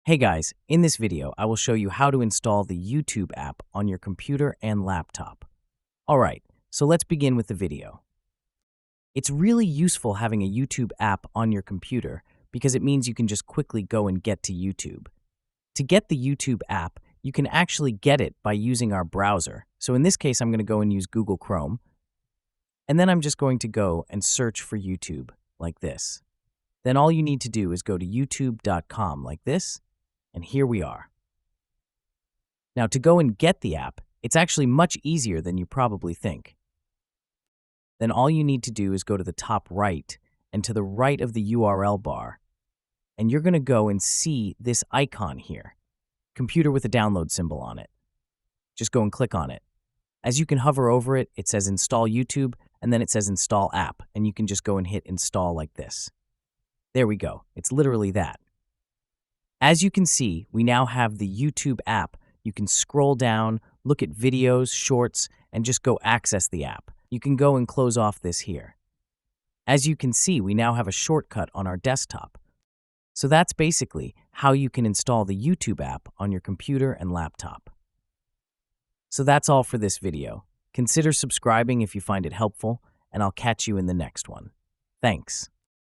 Hey guys, in this video, I will show you how to install the YouTube app on your computer and laptop. Alright, so let's begin with the video. It's really useful having a YouTube app on your computer because it means you can just quickly go and get to YouTube. To get the YouTube app, you can actually get it by using our browser. So in this case, I'm going to go and use Google Chrome, and then I'm just going to go and search for YouTube like this. Then all you need to do is go to youtube.com like this, and here we are. Now, to go and get the app, it's actually much easier than you probably think. Then all you need to do is go to the top right and to the right of the URL bar, and you're going to go and see this icon here, computer with a download symbol on it. Just go and click on it. As you can hover over it, it says install YouTube, and then it says install app, and you can just go and hit install like this. There we go. It's literally that. As you can see, we now have the YouTube app. You can scroll down, look at videos, shorts, and just go access the app. You can go and close off this here. As you can see, we now have a shortcut on our desktop. So that's basically how you can install the YouTube app on your computer and laptop. So that's all for this video. Consider subscribing if you find it helpful, and I'll catch you in the next one. Thanks.